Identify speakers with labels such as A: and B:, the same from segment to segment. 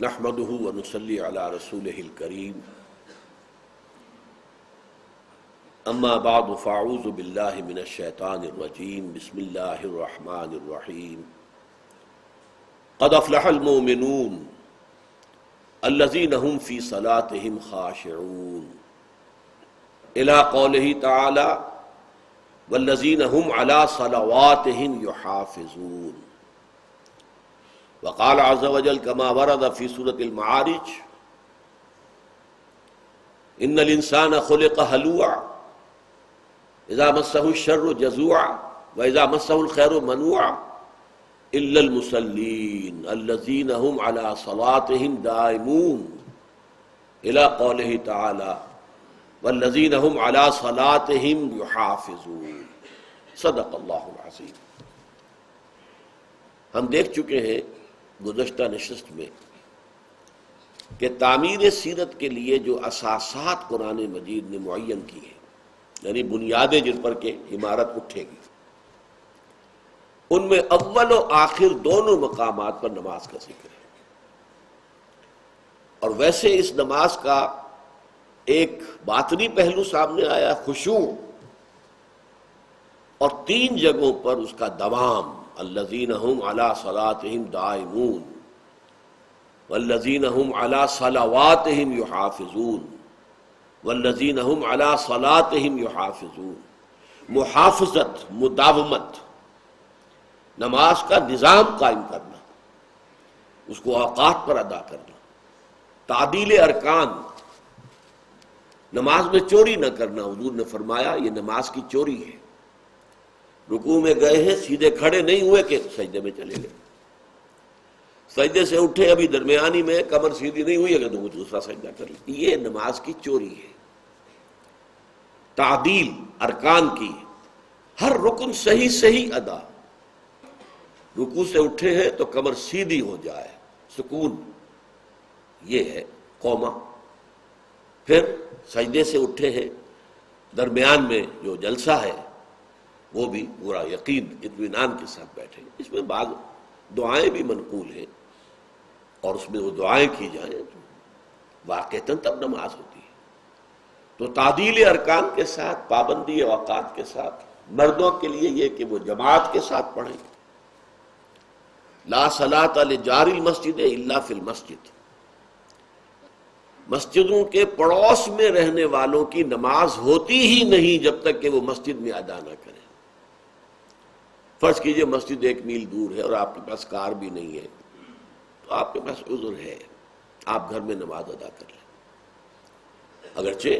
A: نحمده ونصلي على رسوله الكريم اما بعد فاعوذ بالله من الشيطان الرجيم بسم الله الرحمن الرحيم قد افلح المؤمنون الذين هم في صلاتهم خاشعون الى قوله تعالى والذين هم على صلواتهم يحافظون وقال عز وجل كما ورد في سورة المعارج ان الانسان خلق هلوعا اذا مسه الشر جزوعا واذا مسه الخير منوعا الا المصلين الذين هم على صلاتهم دائمون الى قوله تعالى والذين هم على صلاتهم يحافظون صدق اللہ العظیم۔ ہم دیکھ چکے ہیں گزشتہ نشست میں کہ تعمیر سیرت کے لیے جو اساسات قرآن مجید نے معین کی ہیں، یعنی بنیادیں جن پر کہ عمارت اٹھے گی، ان میں اول و آخر دونوں مقامات پر نماز کا ذکر ہے۔ اور ویسے اس نماز کا ایک باطنی پہلو سامنے آیا، خشوع، اور 3 جگہوں پر اس کا دوام، الذین هم علی صلاتهم دائمون والذین هم علی صلواتهم یحافظون والذین هم علی صلاتهم یحافظون۔ محافظت، مداومت، نماز کا نظام قائم کرنا، اس کو اوقات پر ادا کرنا، تعدیل ارکان، نماز میں چوری نہ کرنا۔ حضور نے فرمایا یہ نماز کی چوری ہے۔ رکوع میں گئے ہیں، سیدھے کھڑے نہیں ہوئے کہ سجدے میں چلے گئے، سجدے سے اٹھے ابھی درمیانی میں کمر سیدھی نہیں ہوئی کہ تو دوسرا سجدہ کر لیں، یہ نماز کی چوری ہے۔ تعدیل ارکان کی، ہر رکن صحیح صحیح ادا۔ رکوع سے اٹھے ہیں تو کمر سیدھی ہو جائے، سکون، یہ ہے قوما۔ پھر سجدے سے اٹھے ہیں، درمیان میں جو جلسہ ہے وہ بھی پورا یقین اطمینان کے ساتھ بیٹھے۔ اس میں بعض دعائیں بھی منقول ہیں، اور اس میں وہ دعائیں کی جائیں تو واقعتاً تب نماز ہوتی ہے۔ تو تعدیل ارکان کے ساتھ، پابندی اوقات کے ساتھ، مردوں کے لیے یہ کہ وہ جماعت کے ساتھ پڑھیں۔ لا صلاۃ لجار المسجد الا فی المسجد، مسجدوں کے پڑوس میں رہنے والوں کی نماز ہوتی ہی نہیں جب تک کہ وہ مسجد میں ادا نہ کریں۔ فرض کیجئے مسجد 1 میل دور ہے اور آپ کے پاس کار بھی نہیں ہے، تو آپ کے پاس عذر ہے، آپ گھر میں نماز ادا کر لیں۔ اگرچہ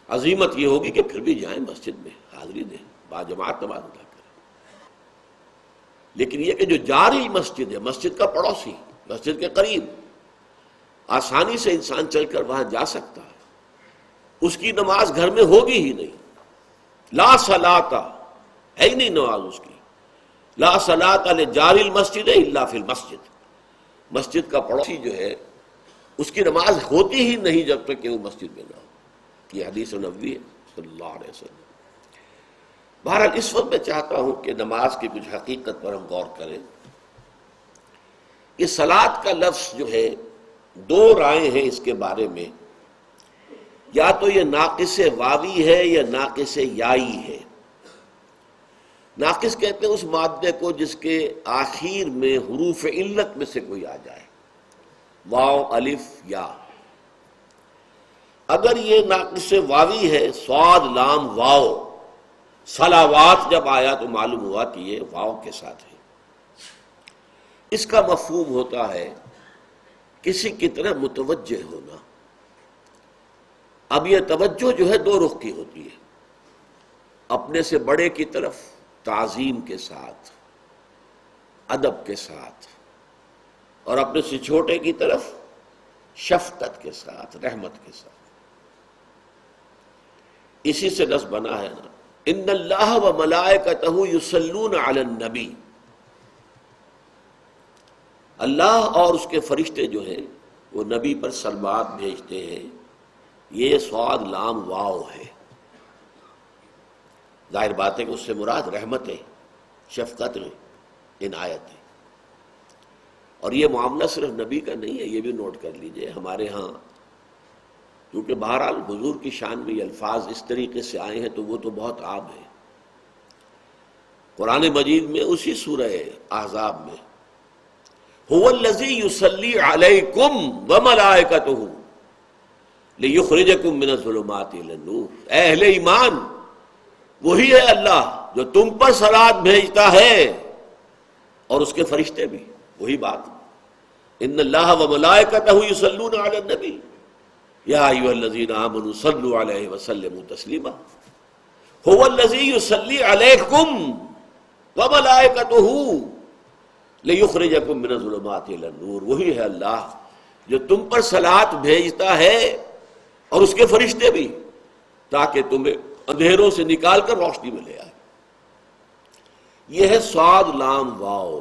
A: عزیمت یہ ہوگی کہ پھر بھی جائیں مسجد میں، حاضری دیں، باجماعت نماز ادا کریں۔ لیکن یہ کہ جو جاری مسجد ہے، مسجد کا پڑوسی، مسجد کے قریب، آسانی سے انسان چل کر وہاں جا سکتا ہے، اس کی نماز گھر میں ہوگی ہی نہیں۔ لا صلاۃ ہے ہی نہیں نماز اس کی۔ لا صلاۃ لجار المسجد الا فی المسجد، مسجد کا پڑوسی جو ہے اس کی نماز ہوتی ہی نہیں جب تک کہ وہ مسجد میں نہ ہو۔ یہ حدیث نبوی ہے صلی اللہ علیہ وسلم۔ بہرحال اس وقت میں چاہتا ہوں کہ نماز کی کچھ حقیقت پر ہم غور کریں۔ یہ صلاۃ کا لفظ جو ہے، 2 رائے ہیں اس کے بارے میں، یا تو یہ ناقص واوی ہے یا ناقص یائی ہے۔ ناقص کہتے ہیں اس مادے کو جس کے آخر میں حروف علت میں سے کوئی آ جائے، واو، الف، یا۔ اگر یہ ناقص واوی ہے، صاد، لام، واو، صلوات جب آیا تو معلوم ہوا کہ یہ واو کے ساتھ ہے۔ اس کا مفہوم ہوتا ہے کسی کی طرح متوجہ ہونا۔ اب یہ توجہ جو ہے 2 رخ کی ہوتی ہے، اپنے سے بڑے کی طرف تعظیم کے ساتھ، ادب کے ساتھ، اور اپنے سے چھوٹے کی طرف شفقت کے ساتھ، رحمت کے ساتھ۔ اسی سے لفظ بنا ہے نا، ان اللہ و ملائکتہ یصلون علی النبی، اللہ اور اس کے فرشتے جو ہیں وہ نبی پر صلوات بھیجتے ہیں۔ یہ صاد، لام، واو ہے۔ ظاہر بات ہے کہ اس سے مراد رحمت ہے، شفقت ہے، عنایت ہے۔ اور یہ معاملہ صرف نبی کا نہیں ہے، یہ بھی نوٹ کر لیجئے ہمارے ہاں، کیونکہ بہرحال حضور کی شان میں یہ الفاظ اس طریقے سے آئے ہیں تو وہ تو بہت عام ہے۔ قرآن مجید میں اسی سورہ احزاب میں هو الذی یصلی علیکم وملائکتہ لیخرجکم من الظلمات الی النور، اے اہل ایمان، وہی ہے اللہ جو تم پر صلوات بھیجتا ہے اور اس کے فرشتے بھی، وہی بات، ان اللہ وملائکتہ یصلون علی النبی یا ایھا الذین آمنوا صلوا علیہ وسلموا تسلیما، هو الذی یصلی علیکم وملائکتہ لیخرجکم من الظلمات الی النور، وہی ہے اللہ جو تم پر صلوات بھیجتا ہے اور اس کے فرشتے بھی، تاکہ تمہیں اندھیروں سے نکال کر روشنی میں لے آئے۔ یہ ہے صاد لام واو،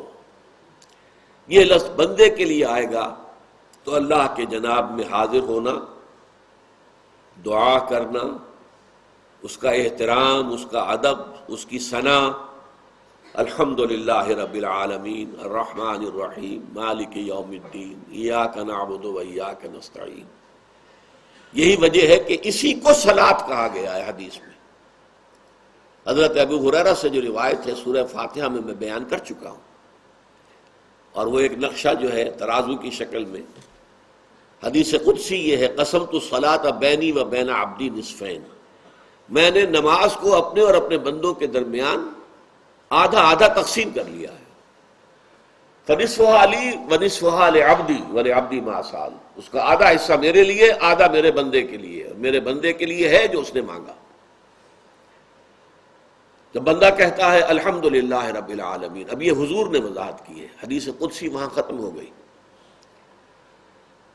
A: یہ لفظ بندے کے لیے آئے گا تو اللہ کے جناب میں حاضر ہونا، دعا کرنا، اس کا احترام، اس کا ادب، اس کی ثنا، الحمدللہ رب العالمین الرحمن الرحیم مالک یوم الدین ایاک نعبد و ایاک نستعین۔ یہی وجہ ہے کہ اسی کو صلاۃ کہا گیا ہے حدیث میں۔ حضرت ابو ہریرہ سے جو روایت ہے سورہ فاتحہ میں بیان کر چکا ہوں، اور وہ ایک نقشہ جو ہے ترازو کی شکل میں، حدیث قدسی یہ ہے، قسمت الصلاۃ بینی و بین عبدی نصفین، میں نے نماز کو اپنے اور اپنے بندوں کے درمیان آدھا آدھا تقسیم کر لیا ہے، فنصفھا لی ونصفھا لعبدی ولعبدی ما سأل، اس کا آدھا حصہ میرے لیے، آدھا میرے بندے کے لیے، اور میرے بندے کے لیے ہے جو اس نے مانگا۔ جب بندہ کہتا ہے الحمدللہ رب العالمین، اب یہ حضور نے وضاحت کی ہے، حدیث قدسی وہاں ختم ہو گئی۔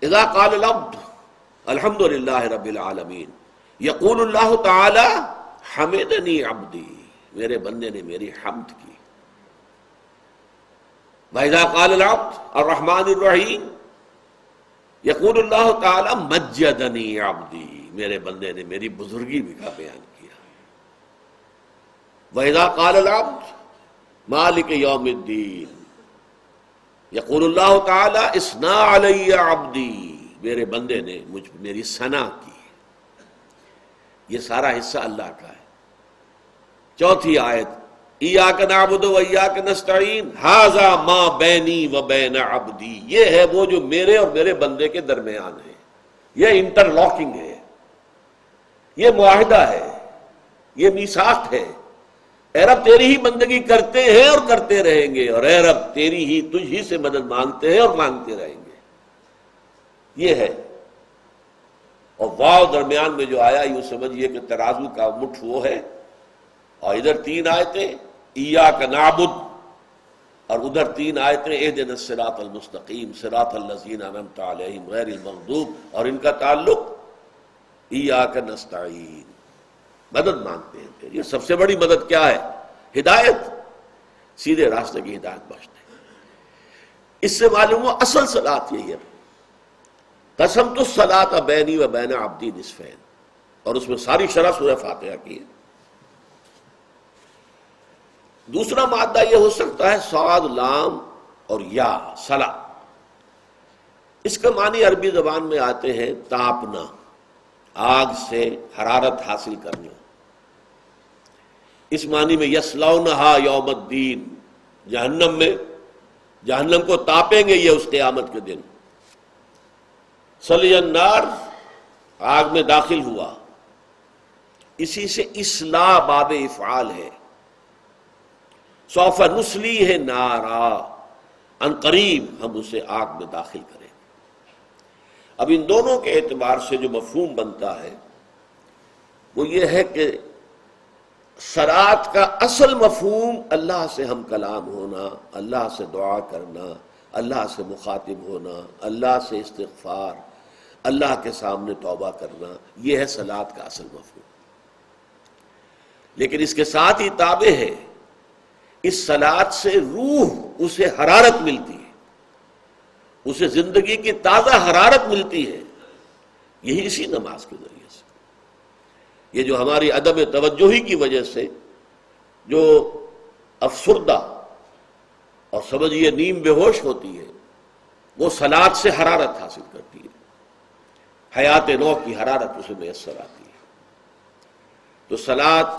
A: اذا قال العبد الحمدللہ رب العالمین یقول اللہ تعالی حمدنی عبدی، میرے بندے نے میری حمد کی۔ وَإِذَا قَالَ الْعَبْدُ الرَّحْمَنِ الرَّحِيمِ یقول اللہ تعالی مجدنی عبدی، میرے بندے نے میری بزرگی بھی کا بیان کیا۔ وَإِذَا قَالَ الْعَبْدُ مَالِكَ يَوْمِ الدِّينِ یقول اللہ تعالی اثنى علی عبدی، میرے بندے نے میری ثنا کی۔ یہ سارا حصہ اللہ کا ہے۔ چوتھی آیت ایاک نعبد و ایاک نستعین ھذا ما بینی و بین عبدی، یہ ہے وہ جو میرے اور میرے بندے کے درمیان ہے، یہ انٹر لاکنگ ہے، یہ معاہدہ ہے، یہ میثاق ہے۔ اے رب تیری ہی بندگی کرتے ہیں اور کرتے رہیں گے، اور اے رب تیری ہی، تجھ ہی سے مدد مانگتے ہیں اور مانگتے رہیں گے، یہ ہے۔ اور واو درمیان میں جو آیا، یوں سمجھیے کہ ترازو کا مٹھ وہ ہے، اور ادھر تین آیتیں ایاک نعبد، اور ادھر تین آیتیں اہدنا الصراط المستقیم صراط الذین انعمت علیہم غیر المغضوب، اور ان کا تعلق ایاک نستعین، مدد مانگتے ہیں۔ یہ سب سے بڑی مدد کیا ہے؟ ہدایت، سیدھے راستے کی ہدایت بخشتے ہیں۔ اس سے معلوم ہوا اصل صلاۃ یہی ہے، قسمت الصلاۃ بینی و بین عبدی نصفین، اور اس میں ساری شرح سورہ فاتحہ کی ہے۔ دوسرا مادہ یہ ہو سکتا ہے صاد لام اور یا صلا، اس کا معنی عربی زبان میں آتے ہیں تاپنا، آگ سے حرارت حاصل کرنا، اس معنی میں یصلونھا یوم الدین، جہنم کو تاپیں گے یہ اس قیامت کے دن۔ صلی النار، آگ میں داخل ہوا، اسی سے اصلاح باب افعال ہے۔ سوف نصلیہ نارا، ان قریب ہم اسے آگ میں داخل کریں گے۔ اب ان دونوں کے اعتبار سے جو مفہوم بنتا ہے وہ یہ ہے کہ صلاۃ کا اصل مفہوم اللہ سے ہم کلام ہونا، اللہ سے دعا کرنا، اللہ سے مخاطب ہونا، اللہ سے استغفار، اللہ کے سامنے توبہ کرنا، یہ ہے صلاۃ کا اصل مفہوم۔ لیکن اس کے ساتھ ہی تابع ہے، اس صلاۃ سے روح اسے حرارت ملتی ہے، اسے زندگی کی تازہ حرارت ملتی ہے، یہی اسی نماز کے ذریعے سے۔ یہ جو ہماری عدم توجہی کی وجہ سے جو افسردہ اور سمجھیے نیم بے ہوش ہوتی ہے، وہ صلاۃ سے حرارت حاصل کرتی ہے، حیات نو کی حرارت اسے میسر آتی ہے۔ تو صلاۃ،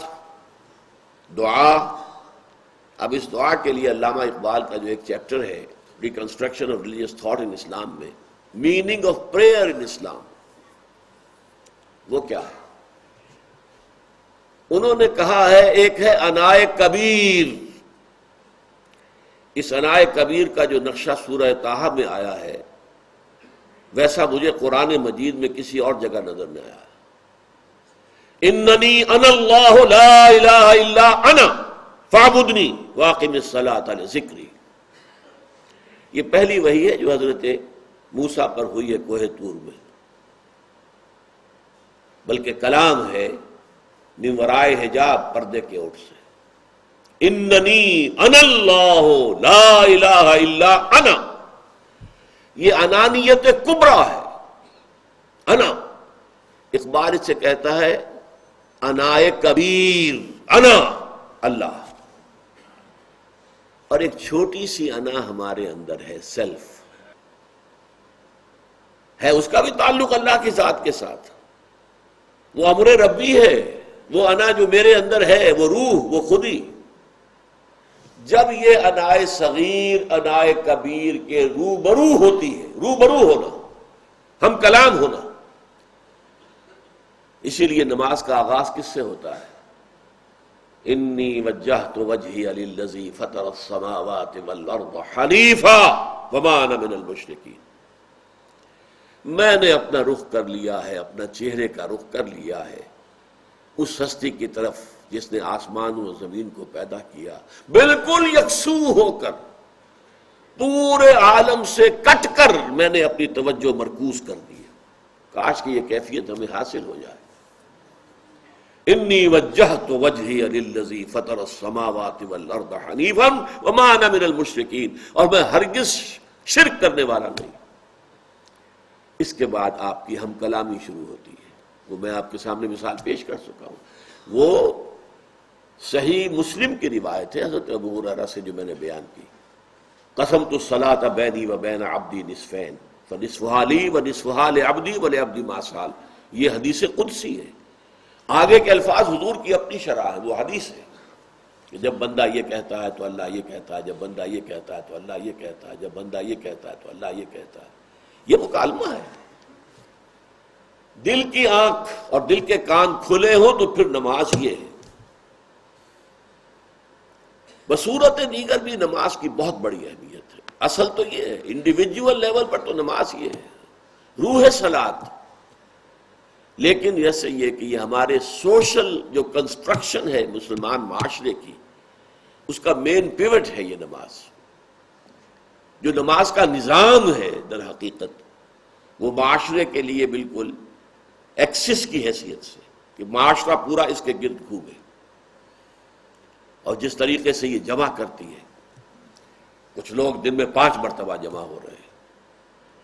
A: دعا، اب اس دعا کے لیے علامہ اقبال کا جو ایک چیپٹر ہے reconstruction of religious thought in Islam میں، meaning of prayer in Islam, وہ کیا ہے؟ انہوں نے کہا ہے ایک ہے انائے کبیر۔ اس انائے کبیر کا جو نقشہ سورہ طٰہٰ میں آیا ہے ویسا مجھے قرآن مجید میں کسی اور جگہ نظر نہیں آیا۔ اننی انا اللہ لا الہ الا انا فاعبدنی واقم الصلاۃ لذکری۔ یہ پہلی وحی ہے جو حضرت موسیٰ پر ہوئی ہے کوہ طور میں، بلکہ کلام ہے من ورائے حجاب، پردے کے اوٹ سے۔ اننی انا اللہ لا الہ الا انا، یہ انانیت کبریٰ ہے۔ انا، اقبال سے کہتا ہے انائے کبیر، انا اللہ، اور ایک چھوٹی سی انا ہمارے اندر ہے، سیلف ہے، اس کا بھی تعلق اللہ کی ذات کے ساتھ، وہ امر ربی ہے، وہ انا جو میرے اندر ہے، وہ روح، وہ خودی۔ جب یہ انائے صغیر انائے کبیر کے روبرو ہوتی ہے، روبرو ہونا، ہم کلام ہونا، اسی لیے نماز کا آغاز کس سے ہوتا ہے؟ انی وجہت وجہی للذی فطر السماوات والارض حنیفا وما انا من المشرکین۔ میں نے اپنا رخ کر لیا ہے، اپنا چہرے کا رخ کر لیا ہے اس ہستی کی طرف جس نے آسمان و زمین کو پیدا کیا، بالکل یکسو ہو کر، پورے عالم سے کٹ کر میں نے اپنی توجہ مرکوز کر دی ہے۔ کاش کہ یہ کیفیت ہمیں حاصل ہو جائے۔ انی وجہت وجہی للذی فطر السماوات والارض حنیفا وما انا من المشرکین، اور میں ہرگز شرک کرنے والا نہیں۔ اس کے بعد آپ کی ہم کلامی شروع ہوتی ہے، وہ میں آپ کے سامنے مثال پیش کر چکا ہوں۔ وہ صحیح مسلم کی روایت ہے حضرت ابو ہریرہ سے جو میں نے بیان کی، قسمت الصلاۃ بینی و بین عبدی نصفین فنصفھا لی ونصفھا لعبدی ولعبدی ما سأل۔ یہ حدیث قدسی ہے، آگے کے الفاظ حضور کی اپنی شرح ہے، وہ حدیث ہے کہ جب بندہ یہ کہتا ہے تو اللہ یہ کہتا ہے، جب بندہ یہ کہتا ہے تو اللہ یہ کہتا ہے، جب بندہ یہ کہتا ہے تو اللہ یہ کہتا ہے۔ یہ مکالمہ ہے۔ دل کی آنکھ اور دل کے کان کھلے ہوں تو پھر نماز یہ ہے۔ بصورت دیگر بھی نماز کی بہت بڑی اہمیت ہے۔ اصل تو یہ ہے، انڈیویجول لیول پر تو نماز یہ ہے، روح صلاۃ۔ لیکن جیسے یہ کہ یہ ہمارے سوشل جو کنسٹرکشن ہے مسلمان معاشرے کی، اس کا مین پیوٹ ہے یہ نماز۔ جو نماز کا نظام ہے در حقیقت وہ معاشرے کے لیے بالکل ایکسس کی حیثیت سے، کہ معاشرہ پورا اس کے گرد گھومے، اور جس طریقے سے یہ جمع کرتی ہے، کچھ لوگ دن میں 5 مرتبہ جمع ہو رہے ہیں،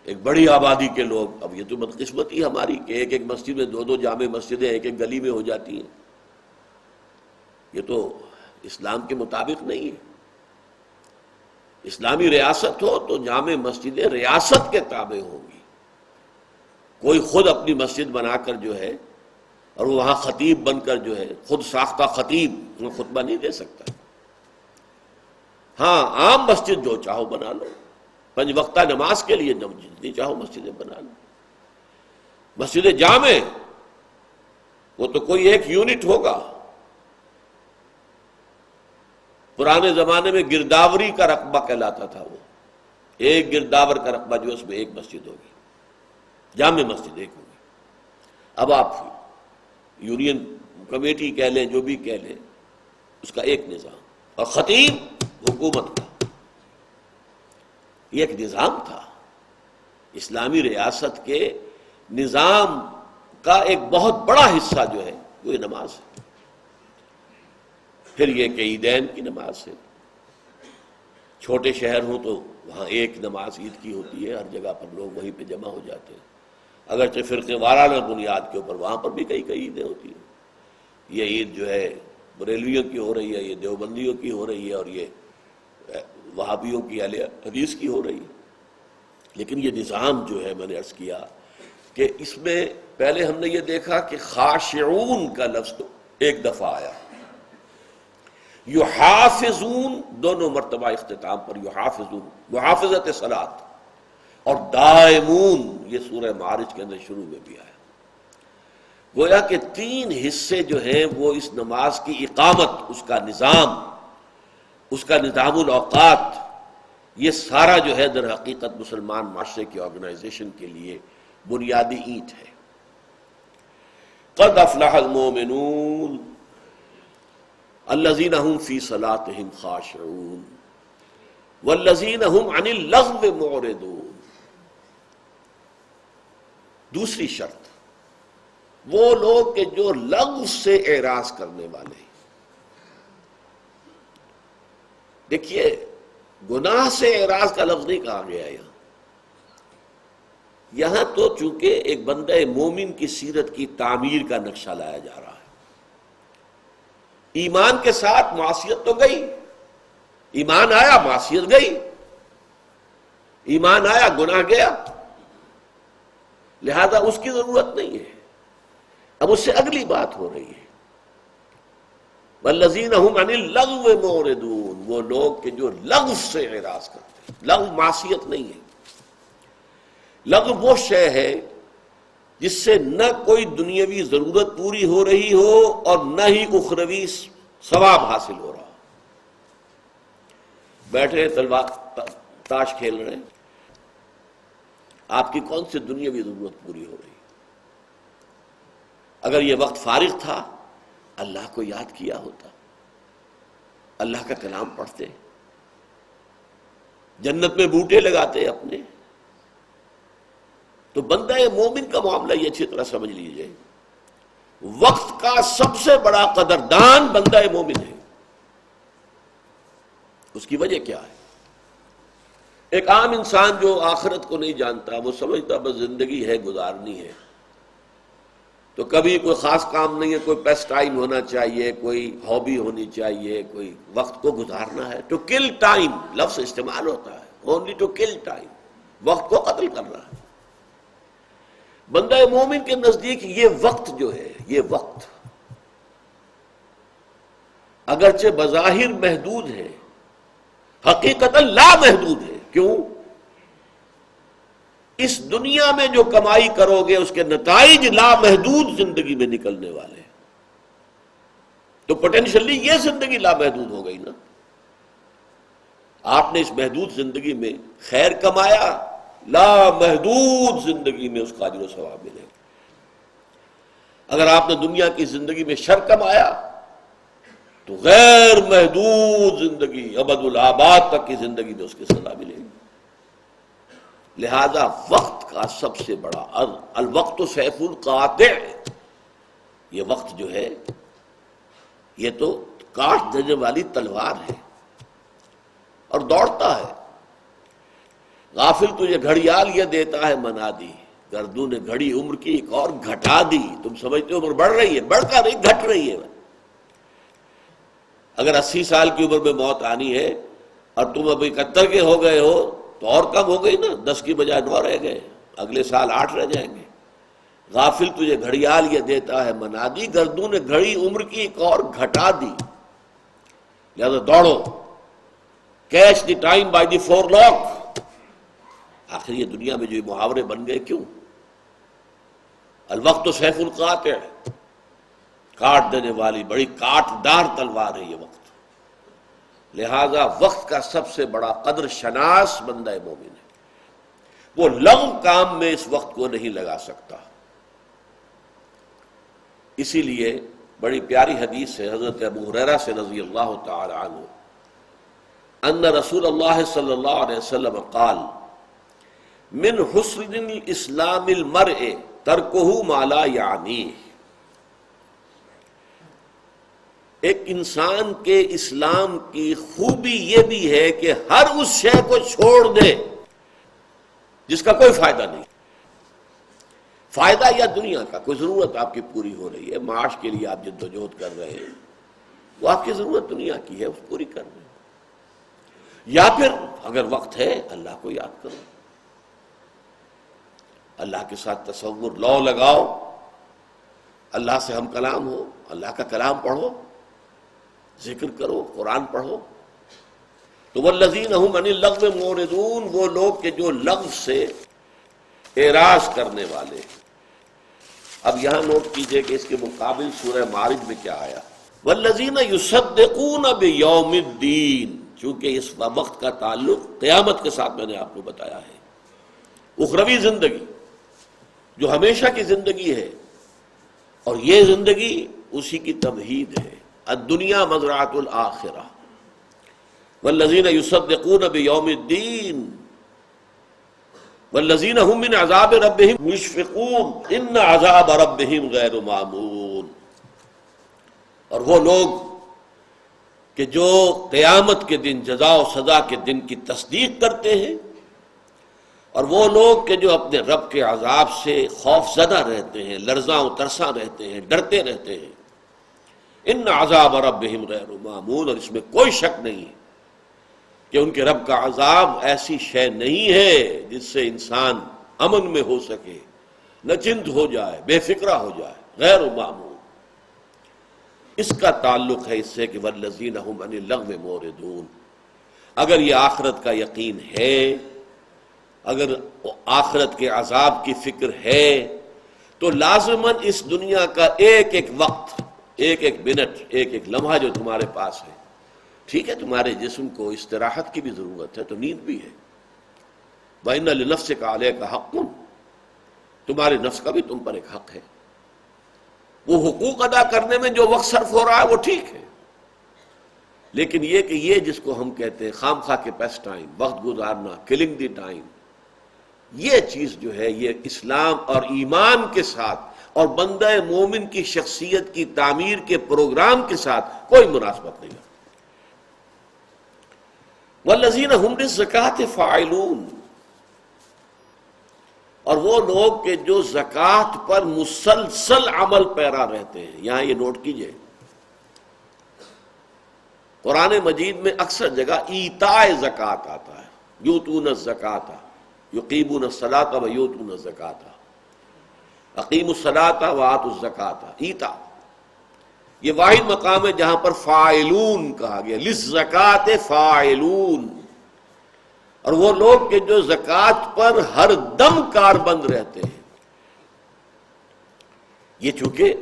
A: ایک بڑی آبادی کے لوگ۔ اب یہ تو بدقسمتی ہماری کہ ایک ایک مسجد میں 2 جامع مسجدیں ایک ایک گلی میں ہو جاتی ہیں، یہ تو اسلام کے مطابق نہیں ہے۔ اسلامی ریاست ہو تو جامع مسجدیں ریاست کے تابع ہوں گی، کوئی خود اپنی مسجد بنا کر جو ہے اور وہاں خطیب بن کر جو ہے خود ساختہ خطیب وہ خطبہ نہیں دے سکتا۔ ہاں، عام مسجد جو چاہو بنا لو، 5 وقتہ نماز کے لیے جتنی چاہو مسجدیں بنا لو۔ مسجد جامع وہ تو کوئی ایک یونٹ ہوگا۔ پرانے زمانے میں گرداوری کا رقبہ کہلاتا تھا، وہ ایک گرداور کا رقبہ جو اس میں ایک مسجد ہوگی، جامع مسجد ایک ہوگی۔ اب آپ یونین کمیٹی کہہ لیں، جو بھی کہہ لیں، اس کا ایک نظام، اور خطیب حکومت کا، یہ ایک نظام تھا۔ اسلامی ریاست کے نظام کا ایک بہت بڑا حصہ جو ہے وہ یہ نماز ہے۔ پھر یہ کہ عیدین کی نماز ہے، چھوٹے شہر ہوں تو وہاں ایک نماز عید کی ہوتی ہے، ہر جگہ پر لوگ وہیں پہ جمع ہو جاتے ہیں، اگرچہ فرقے وارانہ بنیاد کے اوپر وہاں پر بھی کئی عیدیں ہوتی ہیں۔ یہ عید جو ہے بریلویوں کی ہو رہی ہے، یہ دیوبندیوں کی ہو رہی ہے، اور یہ وہابیوں کی اہل حدیث کی ہو رہی ہے۔ لیکن یہ نظام جو ہے، میں نے عرض کیا کہ اس میں پہلے ہم نے یہ دیکھا کہ خاشعون کا لفظ تو ایک دفعہ آیا، یحافظون دونوں مرتبہ اختتام پر یحافظون، محافظت صلاۃ، اور دائمون یہ سورہ معارج کے اندر شروع میں بھی آیا۔ گویا کہ تین حصے جو ہیں وہ اس نماز کی اقامت، اس کا نظام، اس کا نظام الاوقات، یہ سارا جو ہے در حقیقت مسلمان معاشرے کی آرگنائزیشن کے لیے بنیادی اینٹ ہے۔ قد افلح المؤمنون الذین هم فی صلاتهم خاشعون والذین هم عن اللغو معرضون۔ دوسری شرط، وہ لوگ کہ جو لغو سے اعراض کرنے والے ہیں۔ دیکھیے، گناہ سے اعراض کا لفظ نہیں کہا گیا یہاں تو چونکہ ایک بندہ مومن کی سیرت کی تعمیر کا نقشہ لایا جا رہا ہے۔ ایمان کے ساتھ معصیت تو گئی، ایمان آیا معصیت گئی، ایمان آیا گناہ گیا، لہذا اس کی ضرورت نہیں ہے۔ اب اس سے اگلی بات ہو رہی ہے، والذین هم عن اللغو معرضون، وہ لوگ کہ جو لغو سے اعراض کرتے ہیں۔ لغو معصیت نہیں ہے، لغو وہ شے ہے جس سے نہ کوئی دنیاوی ضرورت پوری ہو رہی ہو اور نہ ہی اخروی ثواب حاصل ہو رہا ہو۔ بیٹھے تلوار تاش کھیل رہے ہیں، آپ کی کون سی دنیاوی ضرورت پوری ہو رہی؟ اگر یہ وقت فارغ تھا، اللہ کو یاد کیا ہوتا، اللہ کا کلام پڑھتے، جنت میں بوٹے لگاتے اپنے۔ تو بندہ مومن کا معاملہ یہ اچھی طرح سمجھ لیجئے، وقت کا سب سے بڑا قدردان بندہ مومن ہے۔ اس کی وجہ کیا ہے؟ ایک عام انسان جو آخرت کو نہیں جانتا، وہ سمجھتا بس زندگی ہے، گزارنی ہے، تو کبھی کوئی خاص کام نہیں ہے، کوئی پیس ٹائم ہونا چاہیے، کوئی ہابی ہونی چاہیے، کوئی وقت کو گزارنا ہے۔ ٹو کل ٹائم لفظ استعمال ہوتا ہے، اونلی ٹو کل ٹائم، وقت کو قتل کر رہا ہے۔ بندہ مومن کے نزدیک یہ وقت جو ہے، یہ وقت اگرچہ بظاہر محدود ہے، حقیقتاً لامحدود ہے۔ کیوں؟ اس دنیا میں جو کمائی کرو گے اس کے نتائج لامحدود زندگی میں نکلنے والے ہیں، تو پوٹینشلی یہ زندگی لامحدود ہو گئی نا۔ آپ نے اس محدود زندگی میں خیر کمایا، لامحدود زندگی میں اس کا اجر و ثواب ملے گا۔ اگر آپ نے دنیا کی زندگی میں شر کمایا تو غیر محدود زندگی، ابد الآباد تک کی زندگی میں اس کی سزا ملے گی۔ لہذا وقت کا سب سے بڑا، الوقت سیف القاطع، یہ وقت جو ہے یہ تو کاٹ دینے والی تلوار ہے اور دوڑتا ہے۔ غافل تجھے گھڑیال یہ دیتا ہے منادی، گردوں نے گھڑی عمر کی ایک اور گھٹا دی۔ تم سمجھتے ہو عمر بڑھ رہی ہے، بڑھتا نہیں، گھٹ رہی ہے۔ اگر 80 سال کی عمر میں موت آنی ہے اور تم ابھی 71 کے ہو گئے ہو تو اور کم ہو گئی نا، 10 کی بجائے 9 رہ گئے، اگلے سال 8 رہ جائیں گے۔ غافل تجھے گھڑیال یہ دیتا ہے منادی، گردوں نے گھڑی عمر کی ایک اور گھٹا دی۔ لہذا دوڑو، catch the time by the forelock. آخر یہ دنیا میں جو یہ محاورے بن گئے کیوں؟ الوقت سیف القاطع، کاٹ دینے والی بڑی کاٹ دار تلوار ہے یہ وقت۔ لہذا وقت کا سب سے بڑا قدر شناس بندہ مومن ہے، وہ لغو کام میں اس وقت کو نہیں لگا سکتا۔ اسی لیے بڑی پیاری حدیث ہے حضرت ابو ہریرہ سے رضی اللہ تعالی عنہ، ان رسول اللہ صلی اللہ علیہ وسلم قال من حسن الاسلام المرء ترکہ ما لا یعنیہ۔ ایک انسان کے اسلام کی خوبی یہ بھی ہے کہ ہر اس شے کو چھوڑ دے جس کا کوئی فائدہ نہیں۔ فائدہ یا دنیا کا کوئی ضرورت آپ کی پوری ہو رہی ہے، معاش کے لیے آپ جدوجہد کر رہے ہیں، وہ آپ کی ضرورت دنیا کی ہے، اس پوری کر رہے ہیں۔ یا پھر اگر وقت ہے اللہ کو یاد کرو، اللہ کے ساتھ تصور لو لگاؤ، اللہ سے ہم کلام ہو، اللہ کا کلام پڑھو، ذکر کرو، قرآن پڑھو۔ تو والذین هم عن اللغو معرضون، وہ لوگ کہ جو لغو سے اعراض کرنے والے۔ اب یہاں نوٹ کیجئے کہ اس کے مقابل سورہ معارج میں کیا آیا، والذین یصدقون بیوم الدین، چونکہ اس وقت کا تعلق قیامت کے ساتھ میں نے آپ کو بتایا ہے، اخروی زندگی جو ہمیشہ کی زندگی ہے، اور یہ زندگی اسی کی تمہید ہے، الدنیا مزرعۃ الآخرہ، والذین یصدقون بیوم الدین والذین هم من عذاب ربهم مشفقون ان عذاب ربهم غیر مامون۔ اور وہ لوگ کہ جو قیامت کے دن، جزا و سزا کے دن کی تصدیق کرتے ہیں، اور وہ لوگ کہ جو اپنے رب کے عذاب سے خوف زدہ رہتے ہیں، لرزاں و ترساں رہتے ہیں، ڈرتے رہتے ہیں، ان عذاب ربهم غیر مامون، اور اس میں کوئی شک نہیں کہ ان کے رب کا عذاب ایسی شے نہیں ہے جس سے انسان امن میں ہو سکے، نچنت ہو جائے، بے فکرہ ہو جائے، غیر معمول۔ اس کا تعلق ہے اس سے کہ والذین هم عن اللغو معرضون۔ اگر یہ آخرت کا یقین ہے، اگر آخرت کے عذاب کی فکر ہے، تو لازماً اس دنیا کا ایک ایک وقت، ایک ایک منٹ، ایک ایک لمحہ جو تمہارے پاس ہے، ٹھیک ہے تمہارے جسم کو استراحت کی بھی ضرورت ہے، تو نیند بھی ہے، وَإِنَّ لِنَفْسِكَ عَلَيْكَ حَقٌّ، تمہارے نفس کا بھی تم پر ایک حق ہے، وہ حقوق ادا کرنے میں جو وقت صرف ہو رہا ہے وہ ٹھیک ہے، لیکن یہ کہ یہ جس کو ہم کہتے ہیں خام خواہ کے پیس ٹائم، وقت گزارنا، کلنگ دی ٹائم، یہ چیز جو ہے یہ اسلام اور ایمان کے ساتھ اور بندہ مومن کی شخصیت کی تعمیر کے پروگرام کے ساتھ کوئی مناسبت نہیں ہے۔ والذین هم للزکاۃ فاعلون، اور وہ لوگ کہ جو زکوٰۃ پر مسلسل عمل پیرا رہتے ہیں۔ یہاں یہ نوٹ کیجئے، قرآن مجید میں اکثر جگہ ایتاء زکوٰۃ آتا ہے، یؤتون الزکاۃ، یقیمون الصلاۃ ویؤتون الزکاۃ، اقیموا الصلاۃ وآتوا الزکاۃ، ایتاء۔ یہ واحد مقام ہے جہاں پر فاعلون کہا گیا، للزکاۃ فاعلون، اور وہ لوگ کہ جو زکوٰۃ پر ہر دم کاربند رہتے ہیں۔ یہ چونکہ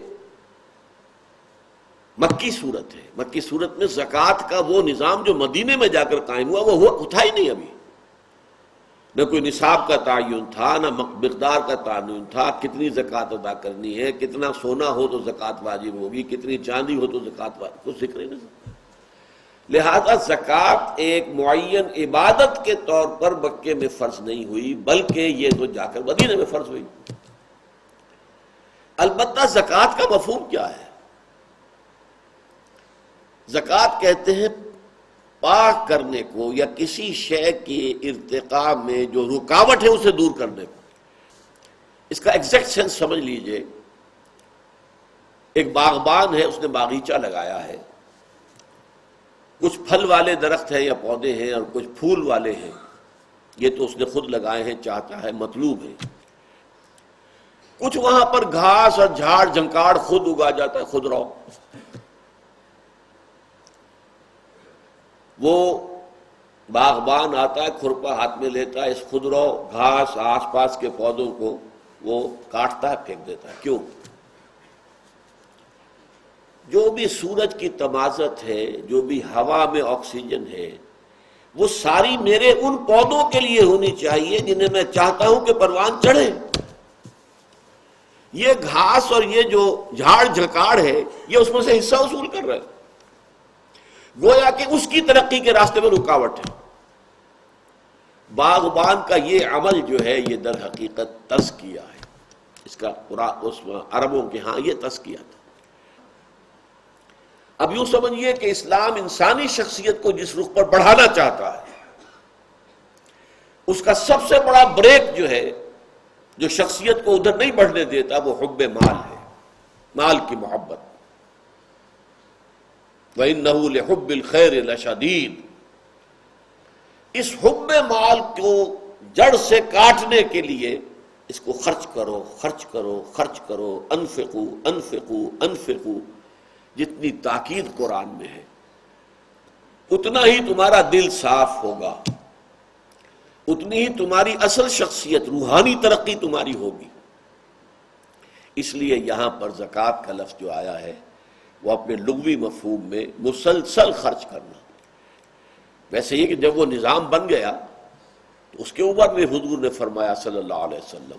A: مکی صورت ہے، مکی صورت میں زکوٰۃ کا وہ نظام جو مدینے میں جا کر قائم ہوا وہ اٹھا ہی نہیں، ابھی نہ کوئی نصاب کا تعین تھا، نہ مقدار کا تعین تھا، کتنی زکوٰۃ ادا کرنی ہے، کتنا سونا ہو تو زکوٰۃ واجب ہوگی، کتنی چاندی ہو تو زکوٰۃ واجب، کچھ ذکر ہی نہیں۔ لہذا زکوٰۃ ایک معین عبادت کے طور پر مکے میں فرض نہیں ہوئی، بلکہ یہ تو جا کر مدینے میں فرض ہوئی۔ البتہ زکوٰۃ کا مفہوم کیا ہے؟ زکوٰۃ کہتے ہیں پاک کرنے کو، یا کسی شے کے ارتقاء میں جو رکاوٹ ہے اسے دور کرنے کو۔ اس کا ایگزیکٹ سینس سمجھ لیجئے، ایک باغبان ہے، اس نے باغیچہ لگایا ہے، کچھ پھل والے درخت ہیں یا پودے ہیں اور کچھ پھول والے ہیں، یہ تو اس نے خود لگائے ہیں، چاہتا ہے، مطلوب ہے۔ کچھ وہاں پر گھاس اور جھاڑ جھنکاڑ خود اگا جاتا ہے، خود رو، وہ باغبان آتا ہے، کھرپا ہاتھ میں لیتا ہے، اس خودرو گھاس آس پاس کے پودوں کو وہ کاٹتا ہے، پھینک دیتا ہے۔ کیوں؟ جو بھی سورج کی تمازت ہے، جو بھی ہوا میں آکسیجن ہے، وہ ساری میرے ان پودوں کے لیے ہونی چاہیے جنہیں میں چاہتا ہوں کہ پروان چڑھے۔ یہ گھاس اور یہ جو جھاڑ جھکاڑ ہے، یہ اس میں سے حصہ وصول کر رہا ہے، گویا کہ اس کی ترقی کے راستے میں رکاوٹ ہے۔ باغبان کا یہ عمل جو ہے یہ در حقیقت تزکیہ ہے، اس کا اس عربوں کے ہاں یہ تزکیہ تھا۔ اب یوں سمجھیے کہ اسلام انسانی شخصیت کو جس رخ پر بڑھانا چاہتا ہے، اس کا سب سے بڑا بریک جو ہے، جو شخصیت کو ادھر نہیں بڑھنے دیتا، وہ حب مال ہے، مال کی محبت۔ وَإِنَّهُ لِحُبِّ الْخَيْرِ لَشَدِيدٌ، اس حب مال کو جڑ سے کاٹنے کے لیے اس کو خرچ کرو خرچ کرو خرچ کرو، انفقو انفقو انفقو، جتنی تاکید قرآن میں ہے اتنا ہی تمہارا دل صاف ہوگا، اتنی ہی تمہاری اصل شخصیت، روحانی ترقی تمہاری ہوگی۔ اس لیے یہاں پر زکوٰۃ کا لفظ جو آیا ہے وہ اپنے لغوی مفہوم میں مسلسل خرچ کرنا۔ ویسے یہ کہ جب وہ نظام بن گیا تو اس کے اوپر بھی حضور نے فرمایا صلی اللہ علیہ وسلم،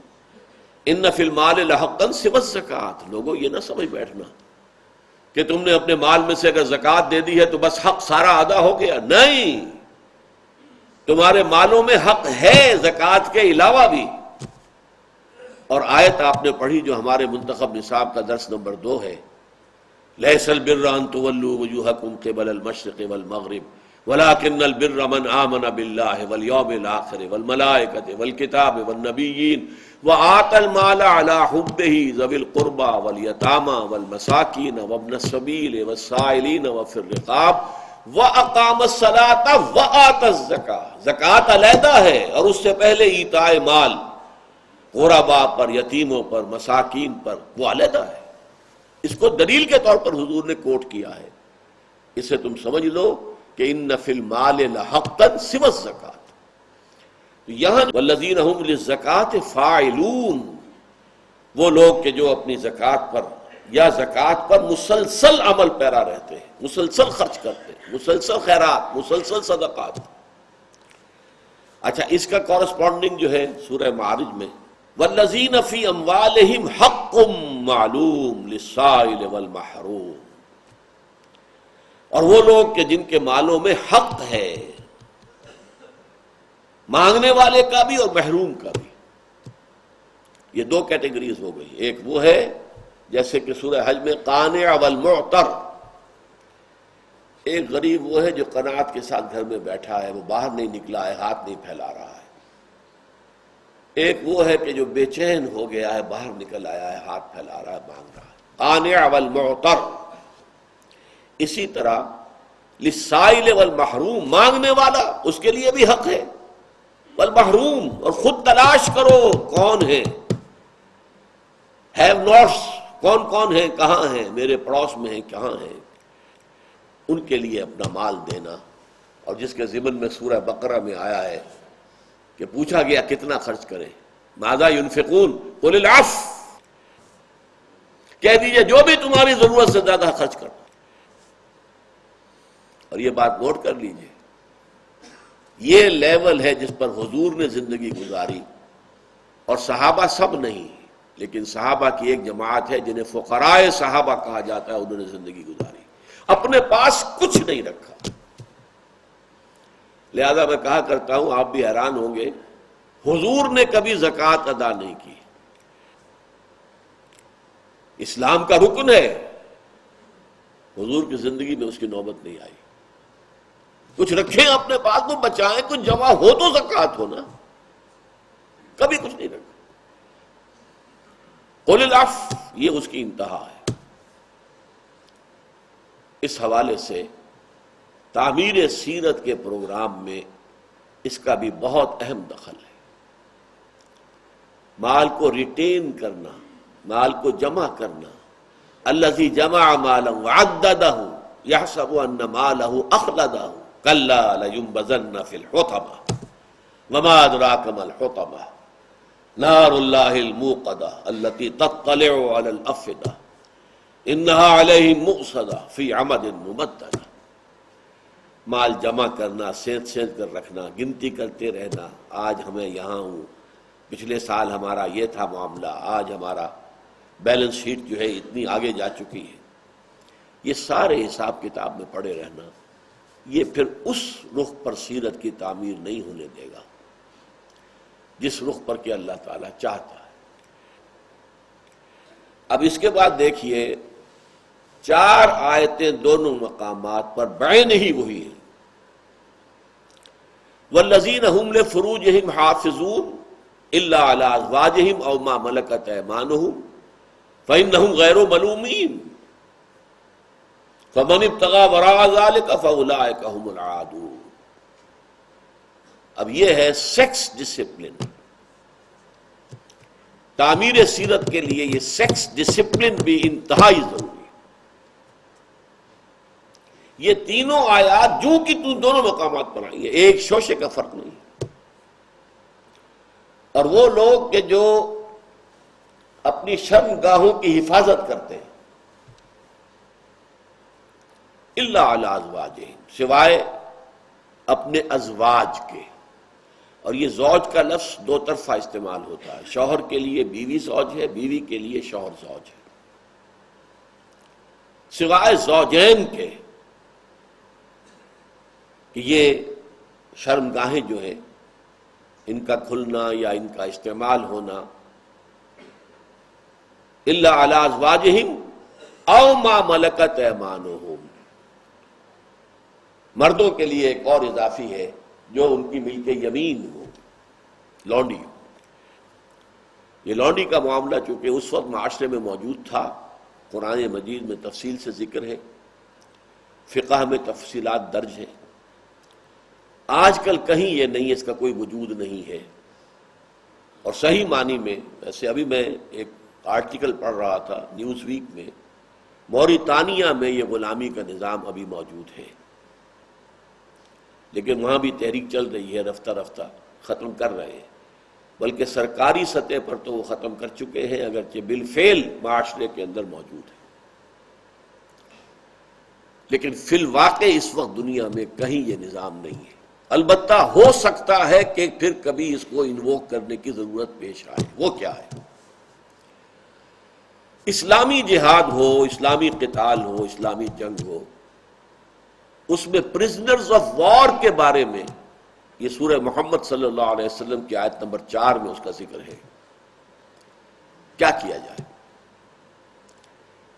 A: ان فی المال لحقا سوی الزکوٰۃ، لوگوں یہ نہ سمجھ بیٹھنا کہ تم نے اپنے مال میں سے اگر زکوٰۃ دے دی ہے تو بس حق سارا ادا ہو گیا، نہیں، تمہارے مالوں میں حق ہے زکوٰۃ کے علاوہ بھی۔ اور آیت آپ نے پڑھی جو ہمارے منتخب نصاب کا درس نمبر 2 ہے، لیس البر ان تولوا وجوہکم قبل المشرق والمغرب ولکن البر من آمن باللہ والیوم الآخر والملائکۃ والکتاب والنبیین وآتى المال على حبه ذوي القربى والیتامى والمساکین وابن السبیل والسائلین وفی الرقاب وَأَقَامَ الصَّلَاةَ وَآتَى الزَّكَاةَ، زکوٰۃ علیحدہ ہے اور اس سے پہلے ایتاء مال غرباء پر، یتیموں پر، مساکین پر، وہ علیحدہ ہے۔ اس کو دلیل کے طور پر حضور نے کوٹ کیا ہے۔ اسے تم سمجھ لو کہ ان فی المال لحقا سوی الزکاۃ۔ یہاں والذین هم للزکاۃ فاعلون، وہ لوگ کہ جو اپنی زکوٰۃ پر یا زکوٰۃ پر مسلسل عمل پیرا رہتے ہیں، مسلسل خرچ کرتے ہیں، مسلسل خیرات، مسلسل صدقات۔ اچھا، اس کا کورسپونڈنگ جو ہے سورہ معارج میں والذین فی اموالہم حق معلوم للسائل والمحروم، اور وہ لوگ کہ جن کے مالوں میں حق ہے، مانگنے والے کا بھی اور محروم کا بھی۔ یہ 2 کیٹیگریز ہو گئی، ایک وہ ہے جیسے کہ سورہ حج میں قانع والمعتر، ایک غریب وہ ہے جو قناعت کے ساتھ گھر میں بیٹھا ہے، وہ باہر نہیں نکلا ہے، ہاتھ نہیں پھیلا رہا ہے۔ ایک وہ ہے کہ جو بے چین ہو گیا ہے، باہر نکل آیا ہے، ہاتھ پھیلا رہا ہے، مانگ رہا ہے، قانع والمعتر۔ اسی طرح للسائل والمحروم، مانگنے والا اس کے لیے بھی حق ہے، والمحروم، اور خود تلاش کرو کون ہے ہیو ناٹس، کون کون ہیں، کہاں ہیں، میرے پڑوس میں ہیں، کہاں ہیں، ان کے لیے اپنا مال دینا۔ اور جس کے ضمن میں سورہ بقرہ میں آیا ہے کہ پوچھا گیا کتنا خرچ کریں، ماذا ينفقون قل العفو، کہہ دیجئے جو بھی تمہاری ضرورت سے زیادہ خرچ کرو۔ اور یہ بات نوٹ کر لیجئے، یہ لیول ہے جس پر حضور نے زندگی گزاری، اور صحابہ سب نہیں، لیکن صحابہ کی ایک جماعت ہے جنہیں فقراء صحابہ کہا جاتا ہے، انہوں نے زندگی گزاری، اپنے پاس کچھ نہیں رکھا۔ لہذا میں کہا کرتا ہوں، آپ بھی حیران ہوں گے، حضور نے کبھی زکوٰۃ ادا نہیں کی، اسلام کا رکن ہے، حضور کی زندگی میں اس کی نوبت نہیں آئی۔ کچھ رکھیں اپنے پاس تو بچائیں، کچھ جمع ہو تو زکوٰۃ ہونا، کبھی کچھ نہیں رکھا۔ قل العفو، یہ اس کی انتہا ہے۔ اس حوالے سے تعمیر سیرت کے پروگرام میں اس کا بھی بہت اہم دخل ہے۔ مال کو ریٹین کرنا، مال کو جمع کرنا۔ الذی جمع مالا وعددہ یحسب ان مالہ اخلدہ کلا لینبذن فی الحطمہ وما ادراک ما الحطمہ نار اللہ الموقدہ التی تطلع علی الافئدہ انہا علیہم مؤصدہ فی عمد ممددہ۔ مال جمع کرنا، سینت سینت کر رکھنا، گنتی کرتے رہنا، آج ہمیں یہاں ہوں، پچھلے سال ہمارا یہ تھا معاملہ، آج ہمارا بیلنس شیٹ جو ہے اتنی آگے جا چکی ہے، یہ سارے حساب کتاب میں پڑے رہنا، یہ پھر اس رخ پر سیرت کی تعمیر نہیں ہونے دے گا جس رخ پر کہ اللہ تعالیٰ چاہتا ہے۔ اب اس کے بعد دیکھیے 4 آیتیں دونوں مقامات پر بعین ہی وہی ہیں۔ والذین هم لفروجہم حافظون الا علی ازواجہم او ما ملکت ایمانہم فانہم غیر ملومین فمن ابتغى وراء ذلك فاولئک هم العادون۔ اب یہ ہے سیکس ڈسپلن، تعمیر سیرت کے لیے یہ سیکس ڈسپلن بھی انتہائی ضروری ہے۔ یہ تینوں آیات جو کہ دونوں مقامات پر آئی ہیں، ایک شوشے کا فرق نہیں۔ اور وہ لوگ کہ جو اپنی شرم گاہوں کی حفاظت کرتے ہیں، الا علی ازواجہم، سوائے اپنے ازواج کے، اور یہ زوج کا لفظ دو طرفہ استعمال ہوتا ہے، شوہر کے لیے بیوی زوج ہے، بیوی کے لیے شوہر زوج ہے، سوائے زوجین کے، کہ یہ شرم گاہیں جو ہیں ان کا کھلنا یا ان کا استعمال ہونا، الا علی ازواجہم او ما ملکت ایمانہم، مردوں کے لیے ایک اور اضافی ہے جو ان کی ملک یمین ہو، لونڈی ہو۔ یہ لونڈی کا معاملہ چونکہ اس وقت معاشرے میں موجود تھا، قرآن مجید میں تفصیل سے ذکر ہے، فقہ میں تفصیلات درج ہیں۔ آج کل کہیں یہ نہیں، اس کا کوئی وجود نہیں ہے، اور صحیح معنی میں، ویسے ابھی میں ایک آرٹیکل پڑھ رہا تھا نیوز ویک میں، موریتانیہ میں یہ غلامی کا نظام ابھی موجود ہے، لیکن وہاں بھی تحریک چل رہی ہے، رفتہ رفتہ ختم کر رہے ہیں، بلکہ سرکاری سطح پر تو وہ ختم کر چکے ہیں، اگرچہ بالفعل معاشرے کے اندر موجود ہے، لیکن فی الواقع اس وقت دنیا میں کہیں یہ نظام نہیں ہے۔ البتہ ہو سکتا ہے کہ پھر کبھی اس کو انووک کرنے کی ضرورت پیش آئے۔ وہ کیا ہے؟ اسلامی جہاد ہو، اسلامی قتال ہو، اسلامی جنگ ہو، اس میں پرزنرز آف وار کے بارے میں یہ سورہ محمد صلی اللہ علیہ وسلم کی آیت نمبر 4 میں اس کا ذکر ہے۔ کیا کیا جائے؟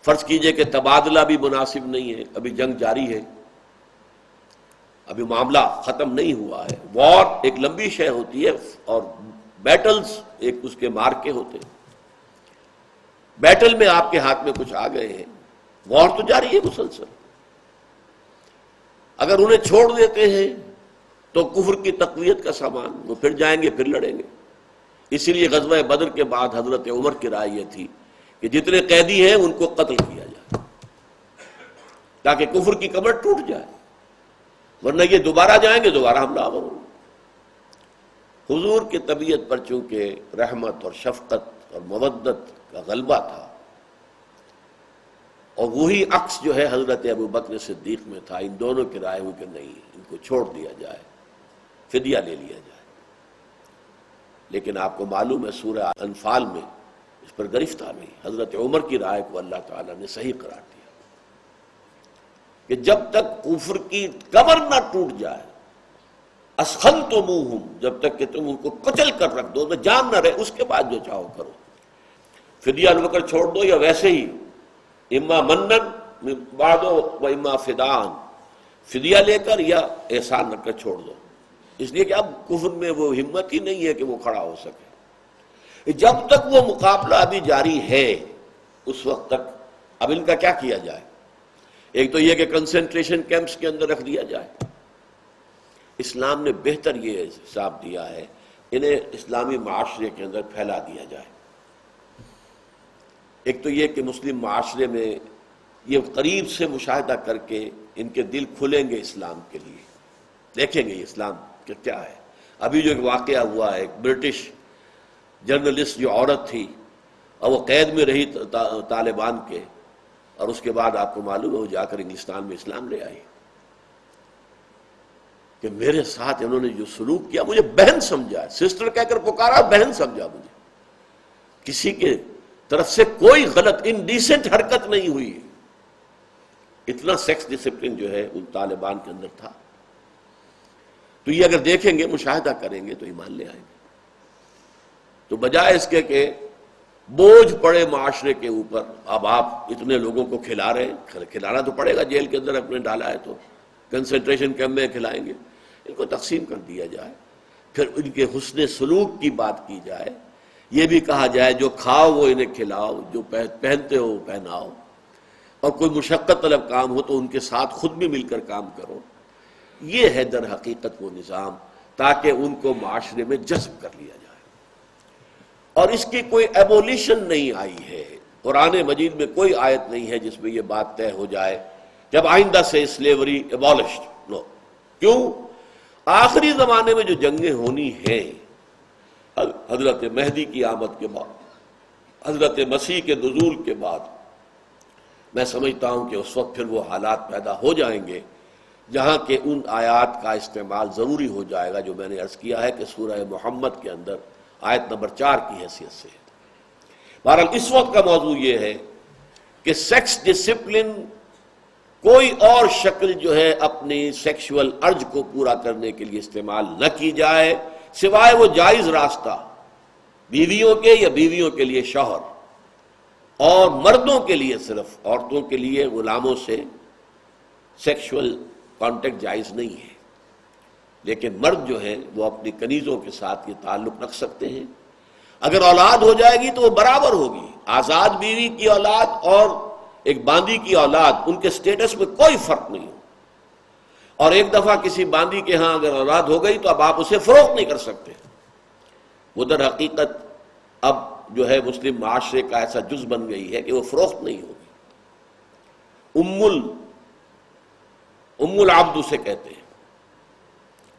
A: فرض کیجئے کہ تبادلہ بھی مناسب نہیں ہے، ابھی جنگ جاری ہے، ابھی معاملہ ختم نہیں ہوا ہے۔ وار ایک لمبی شے ہوتی ہے، اور بیٹلز ایک اس کے مارکے ہوتے ہیں۔ بیٹل میں آپ کے ہاتھ میں کچھ آ گئے ہیں، وار تو جاری ہے مسلسل۔ اگر انہیں چھوڑ دیتے ہیں تو کفر کی تقویت کا سامان، وہ پھر جائیں گے، پھر لڑیں گے۔ اسی لیے غزوہ بدر کے بعد حضرت عمر کی رائے یہ تھی کہ جتنے قیدی ہیں ان کو قتل کیا جائے، تاکہ کفر کی کمر ٹوٹ جائے، ورنہ یہ دوبارہ جائیں گے، دوبارہ حملہ آور ہوں۔ حضور کی طبیعت پر چونکہ رحمت اور شفقت اور مودت کا غلبہ تھا، اور وہی عکس جو ہے حضرت ابو بکر صدیق میں تھا، ان دونوں کی رائے ہوئی کہ نہیں، ان کو چھوڑ دیا جائے، فدیہ لے لیا جائے۔ لیکن آپ کو معلوم ہے سورہ انفال میں اس پر گرفت آ گئی۔ حضرت عمر کی رائے کو اللہ تعالیٰ نے صحیح قرار دیا کہ جب تک کفر کی کمر نہ ٹوٹ جائے، اسخنتموہم، جب تک کہ تم ان کو کچل کر رکھ دو، جان نہ رہے، اس کے بعد جو چاہو کرو، فدیہ لے کر چھوڑ دو، یا ویسے ہی اما منن بعد و اما فدان، فدیہ لے کر یا احسان رکھ کر چھوڑ دو، اس لیے کہ اب کفر میں وہ ہمت ہی نہیں ہے کہ وہ کھڑا ہو سکے۔ جب تک وہ مقابلہ ابھی جاری ہے اس وقت تک اب ان کا کیا کیا جائے؟ ایک تو یہ کہ کنسنٹریشن کیمپس کے اندر رکھ دیا جائے۔ اسلام نے بہتر یہ حساب دیا ہے، انہیں اسلامی معاشرے کے اندر پھیلا دیا جائے۔ ایک تو یہ کہ مسلم معاشرے میں یہ قریب سے مشاہدہ کر کے ان کے دل کھلیں گے اسلام کے لیے، دیکھیں گے اسلام کہ کیا ہے۔ ابھی جو ایک واقعہ ہوا ہے، ایک برٹش جرنلسٹ جو عورت تھی اور وہ قید میں رہی طالبان کے، اور اس کے بعد آپ کو معلوم ہے وہ جا کر انگلستان میں اسلام لے آئی، کہ میرے ساتھ انہوں نے جو سلوک کیا، مجھے بہن سمجھا، سسٹر کہہ کر پکارا، بہن سمجھا مجھے، کسی کے طرف سے کوئی غلط انڈیسنٹ حرکت نہیں ہوئی۔ اتنا سیکس ڈسپلن جو ہے ان طالبان کے اندر تھا۔ تو یہ اگر دیکھیں گے، مشاہدہ کریں گے تو ایمان لے آئیں گے۔ تو بجائے اس کے کہ بوجھ پڑے معاشرے کے اوپر، اب آپ اتنے لوگوں کو کھلا رہے ہیں، کھلانا تو پڑے گا، جیل کے اندر اپنے ڈالا ہے تو کنسنٹریشن کیمپ میں کھلائیں گے، ان کو تقسیم کر دیا جائے، پھر ان کے حسن سلوک کی بات کی جائے، یہ بھی کہا جائے جو کھاؤ وہ انہیں کھلاؤ، جو پہنتے ہو وہ پہناؤ، اور کوئی مشقت طلب کام ہو تو ان کے ساتھ خود بھی مل کر کام کرو۔ یہ ہے در حقیقت وہ نظام، تاکہ ان کو معاشرے میں جذب کر لیا جائے۔ اور اس کی کوئی ایبولیشن نہیں آئی ہے، قرآن مجید میں کوئی آیت نہیں ہے جس میں یہ بات طے ہو جائے جب آئندہ سے سلیوری ایبولشڈ، نو۔ کیوں؟ آخری زمانے میں جو جنگیں ہونی ہیں، حضرت مہدی کی آمد کے بعد، حضرت مسیح کے نزول کے بعد، میں سمجھتا ہوں کہ اس وقت پھر وہ حالات پیدا ہو جائیں گے جہاں کہ ان آیات کا استعمال ضروری ہو جائے گا جو میں نے عرض کیا ہے کہ سورہ محمد کے اندر آیت نمبر 4 کی حیثیت سے۔ بہرحال اس وقت کا موضوع یہ ہے کہ سیکس ڈسپلن کوئی اور شکل جو ہے اپنی سیکشول ارج کو پورا کرنے کے لیے استعمال نہ کی جائے، سوائے وہ جائز راستہ بیویوں کے یا بیویوں کے لیے شوہر، اور مردوں کے لیے صرف، عورتوں کے لیے غلاموں سے سیکشول کانٹیکٹ جائز نہیں ہے، لیکن مرد جو ہیں وہ اپنی کنیزوں کے ساتھ یہ تعلق رکھ سکتے ہیں۔ اگر اولاد ہو جائے گی تو وہ برابر ہوگی، آزاد بیوی کی اولاد اور ایک باندی کی اولاد، ان کے سٹیٹس میں کوئی فرق نہیں ہو، اور ایک دفعہ کسی باندی کے ہاں اگر اولاد ہو گئی تو اب آپ اسے فروخت نہیں کر سکتے، وہ در حقیقت اب جو ہے مسلم معاشرے کا ایسا جز بن گئی ہے کہ وہ فروخت نہیں ہوگی، ام العبد اسے کہتے ہیں۔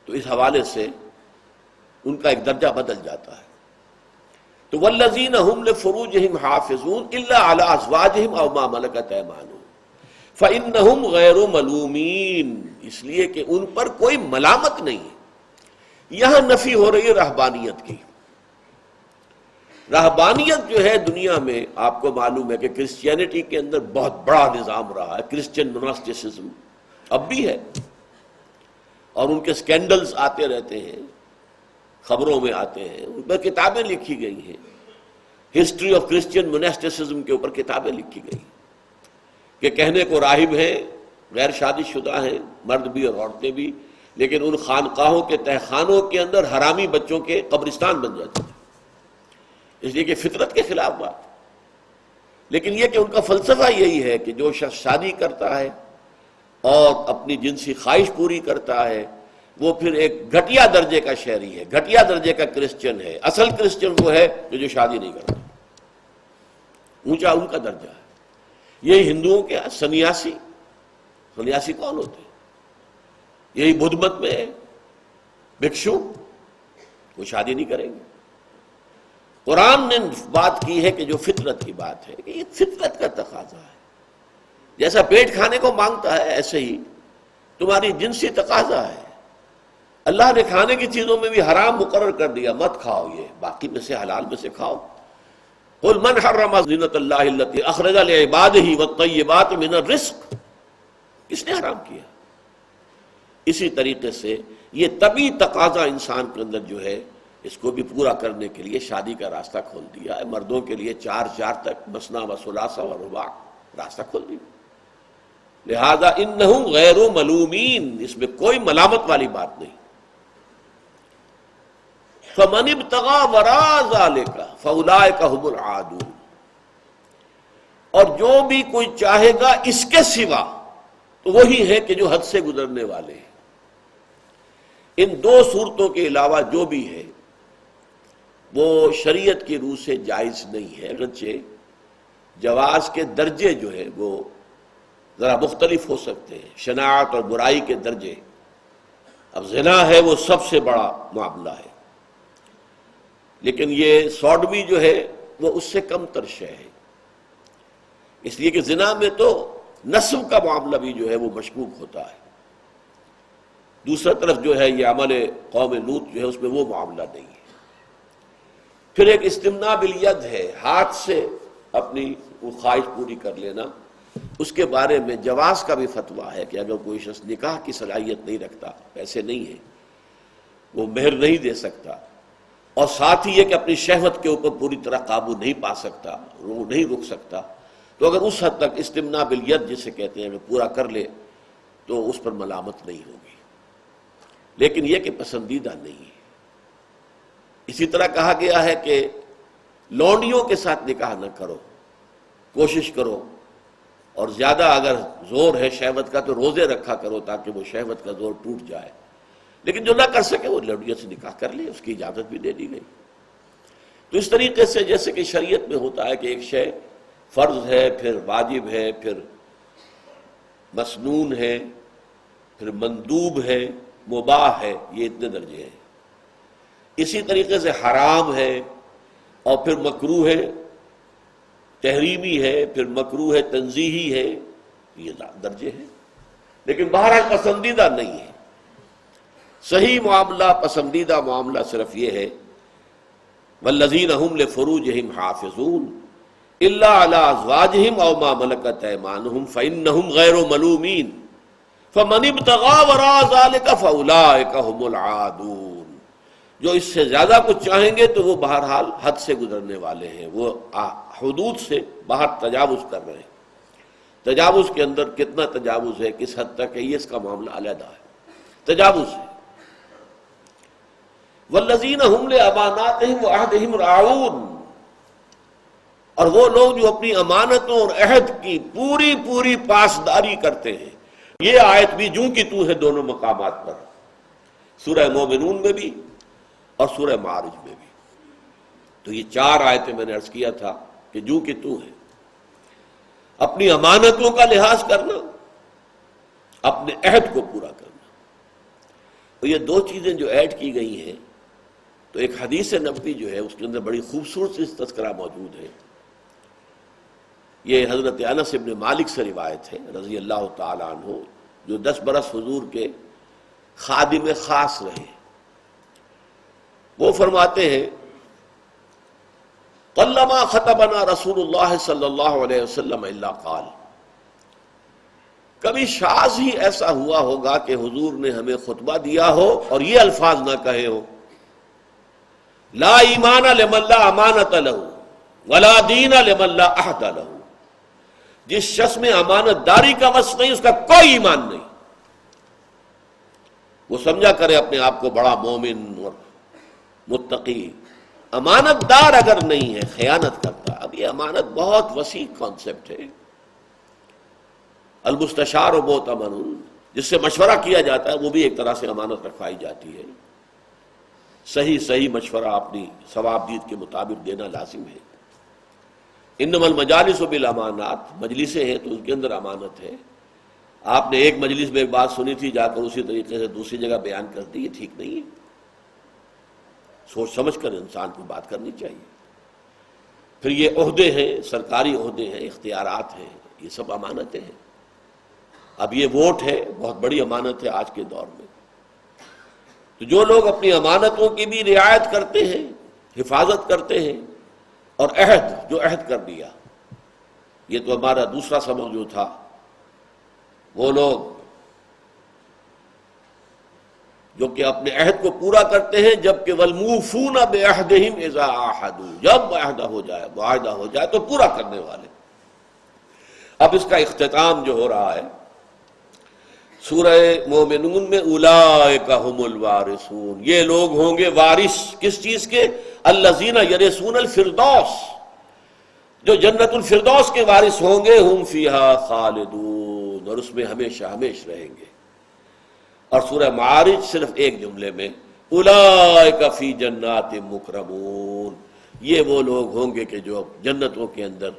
A: تو اس حوالے سے ان کا ایک درجہ بدل جاتا ہے۔ تو والذین هم لفروجہم حافظون الا علی ازواجہم او ما ملکت ایمانہم فانہم غیر ملومین، اس لیے کہ ان پر کوئی ملامت نہیں ہے۔ یہاں نفی ہو رہی ہے رہبانیت کی۔ رہبانیت جو ہے دنیا میں آپ کو معلوم ہے کہ کرسچینٹی کے اندر بہت بڑا نظام رہا ہے، کرسچین موناسٹسزم اب بھی ہے، اور ان کے سکینڈلز آتے رہتے ہیں، خبروں میں آتے ہیں، ان پر کتابیں لکھی گئی ہیں، ہسٹری آف کرسچین موناسٹسزم کے اوپر کتابیں لکھی گئی کہ کہنے کو راہب ہیں، غیر شادی شدہ ہیں، مرد بھی اور عورتیں بھی، لیکن ان خانقاہوں کے تہخانوں کے اندر حرامی بچوں کے قبرستان بن جاتے ہیں، اس لیے کہ فطرت کے خلاف بات۔ لیکن یہ کہ ان کا فلسفہ یہی ہے کہ جو شخص شادی کرتا ہے اور اپنی جنسی خواہش پوری کرتا ہے وہ پھر ایک گھٹیا درجے کا شہری ہے، گھٹیا درجے کا کرسچن ہے۔ اصل کرسچن وہ ہے جو شادی نہیں کرتا، اونچا ان کا درجہ ہے۔ یہی ہندوؤں کے سنیاسی کون ہوتے ہیں؟ یہی بدھ مت میں ہے، بھکشو، وہ شادی نہیں کریں گے۔ قرآن نے بات کی ہے کہ جو فطرت کی بات ہے کہ یہ فطرت کا تقاضا ہے، جیسا پیٹ کھانے کو مانگتا ہے ایسے ہی تمہاری جنسی تقاضا ہے۔ اللہ نے کھانے کی چیزوں میں بھی حرام مقرر کر دیا، مت کھاؤ یہ، باقی میں سے حلال میں سے کھاؤ۔ قل من حرم زینۃ اللہ التی اخرج لعبادہ والطیبات من الرزق، کس نے حرام کیا؟ اسی طریقے سے یہ طبعی تقاضا انسان کے اندر جو ہے اس کو بھی پورا کرنے کے لیے شادی کا راستہ کھول دیا ہے۔ مردوں کے لیے 4 تک مثنا و ثلاثہ و رباع راستہ کھول دیا، لہذا انہم غیر ملومین، اس میں کوئی ملامت والی بات نہیں۔ فمن ابتغى وراء ذلك فاولئک هم العادون، اور جو بھی کوئی چاہے گا اس کے سوا تو وہی ہے کہ جو حد سے گزرنے والے ہیں۔ ان 2 صورتوں کے علاوہ جو بھی ہے وہ شریعت کی روح سے جائز نہیں ہے، اگرچہ جواز کے درجے جو ہے وہ ذرا مختلف ہو سکتے ہیں، شناعت اور برائی کے درجے۔ اب زنا ہے وہ سب سے بڑا معاملہ ہے، لیکن یہ سوڈمی جو ہے وہ اس سے کم تر شے ہے، اس لیے کہ زنا میں تو نسب کا معاملہ بھی جو ہے وہ مشکوک ہوتا ہے، دوسری طرف جو ہے یہ عمل قوم لوط جو ہے اس میں وہ معاملہ نہیں ہے۔ پھر ایک استمناء بالید ہے، ہاتھ سے اپنی وہ خواہش پوری کر لینا، اس کے بارے میں جواز کا بھی فتویٰ ہے کہ اگر کوئی شخص نکاح کی صلاحیت نہیں رکھتا، پیسے نہیں ہیں، وہ مہر نہیں دے سکتا، اور ساتھ ہی یہ کہ اپنی شہوت کے اوپر پوری طرح قابو نہیں پا سکتا، وہ نہیں رک سکتا، تو اگر اس حد تک استمناء بالید جسے کہتے ہیں اگر پورا کر لے تو اس پر ملامت نہیں ہوگی، لیکن یہ کہ پسندیدہ نہیں ہے۔ اسی طرح کہا گیا ہے کہ لونڈیوں کے ساتھ نکاح نہ کرو، کوشش کرو، اور زیادہ اگر زور ہے شہوت کا تو روزے رکھا کرو تاکہ وہ شہوت کا زور ٹوٹ جائے، لیکن جو نہ کر سکے وہ لونڈیوں سے نکاح کر لے، اس کی اجازت بھی دے دی گئی۔ تو اس طریقے سے جیسے کہ شریعت میں ہوتا ہے کہ ایک شے فرض ہے، پھر واجب ہے، پھر مسنون ہے، پھر مندوب ہے، مباح ہے، یہ اتنے درجے ہیں۔ اسی طریقے سے حرام ہے، اور پھر مکروہ ہے، تحریمی ہے، پھر مکروہ ہے، تنزیہی ہے، یہ درجے ہیں۔ لیکن بہرحال پسندیدہ نہیں ہے۔ صحیح معاملہ، پسندیدہ معاملہ صرف یہ ہے والذین هم لفروجہم حافظون الا علی ازواجہم او ما ملکت ایمانہم فانہم غیر ملومین فمن ابتغى وراء ذلک فاولئک هم العادون۔ جو اس سے زیادہ کچھ چاہیں گے تو وہ بہرحال حد سے گزرنے والے ہیں، وہ حدود سے باہر تجاوز کر رہے ہیں۔ تجاوز کے اندر کتنا تجاوز ہے، کس حد تک ہے، یہ اس کا معاملہ علیحدہ ہے، تجاوز ہے۔ والذین هم لاماناتہم وعہدہم راعون، اور وہ لوگ جو اپنی امانتوں اور عہد کی پوری پوری پاسداری کرتے ہیں۔ یہ آیت بھی جوں کی تو ہے دونوں مقامات پر، سورہ مومنون میں بھی اور سورہ معارج میں بھی۔ تو یہ چار آیتیں میں نے عرض کیا تھا کہ جو کہ تو ہے، اپنی امانتوں کا لحاظ کرنا، اپنے عہد کو پورا کرنا۔ اور یہ دو چیزیں جو ایڈ کی گئی ہیں، تو ایک حدیث نبوی جو ہے اس کے اندر بڑی خوبصورت سی تذکرہ موجود ہے۔ یہ حضرت انس بن مالک سے روایت ہے رضی اللہ تعالی عنہ، جو 10 برس حضور کے خادم خاص رہے۔ وہ فرماتے ہیں قلما خطبنا رسول اللہ صلی اللہ علیہ وسلم الا قال، کبھی شاذ ہی ایسا ہوا ہوگا کہ حضور نے ہمیں خطبہ دیا ہو اور یہ الفاظ نہ کہے ہو، لا ایمان لمن لا امانت لہ ولا دین لمن لا عہد لہ، جس شخص میں امانت داری کا وصف نہیں، اس کا کوئی ایمان نہیں۔ وہ سمجھا کرے اپنے آپ کو بڑا مومن اور متقی، امانت دار اگر نہیں ہے خیانت کرتا۔ اب یہ امانت بہت وسیع کانسیپٹ ہے۔ المستشار و مؤتمن، جس سے مشورہ کیا جاتا ہے وہ بھی ایک طرح سے امانت رکھوائی جاتی ہے۔ صحیح مشورہ اپنی ثواب دید کے مطابق دینا لازم ہے۔ انما المجالس بالامانات، مجلسیں ہیں تو ان کے اندر امانت ہے۔ آپ نے ایک مجلس میں ایک بات سنی تھی، جا کر اسی طریقے سے دوسری جگہ بیان کر دی، یہ ٹھیک نہیں ہے۔ سوچ سمجھ کر انسان کو بات کرنی چاہیے۔ پھر یہ عہدے ہیں، سرکاری عہدے ہیں، اختیارات ہیں، یہ سب امانتیں ہیں۔ اب یہ ووٹ ہے، بہت بڑی امانت ہے آج کے دور میں۔ تو جو لوگ اپنی امانتوں کی بھی رعایت کرتے ہیں، حفاظت کرتے ہیں، اور عہد جو عہد کر دیا، یہ تو ہمارا دوسرا سبق جو تھا، وہ لوگ جو کہ اپنے عہد کو پورا کرتے ہیں، جبکہ والموفون بعہدہم اذا عاہدوا، جب معاہدہ ہو جائے تو پورا کرنے والے۔ اب اس کا اختتام جو ہو رہا ہے سورہ مومنون میں، اولئک ھم الوارثون، یہ لوگ ہوں گے وارث کس چیز کے؟ الذین یرثون الفردوس، جو جنت الفردوس کے وارث ہوں گے، ہم فیہا خالدون، اور اس میں ہمیشہ ہمیش رہیں گے۔ اور سورہ معارج صرف ایک جملے میں، اولئک فی جنات مکرمون، یہ وہ لوگ ہوں گے کہ جو جنتوں کے اندر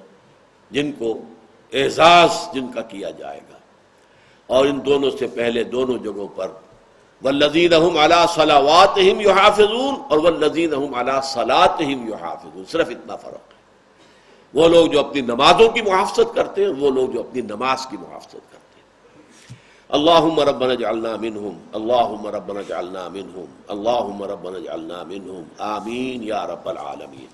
A: جن کو اعزاز جن کا کیا جائے گا۔ اور ان دونوں سے پہلے دونوں جگہوں پر والذین هم علی صلواتہم یحافظون اور والذین هم علی صلاتہم یحافظون، صرف اتنا فرق ہے۔ وہ لوگ جو اپنی نمازوں کی محافظت کرتے ہیں، وہ لوگ جو اپنی نماز کی محافظت کرتے ہیں۔ اللہم ربنا اجعلنا منہم، اللہم ربنا اجعلنا منہم، اللہم ربنا اجعلنا منہم، آمین یا رب العالمین۔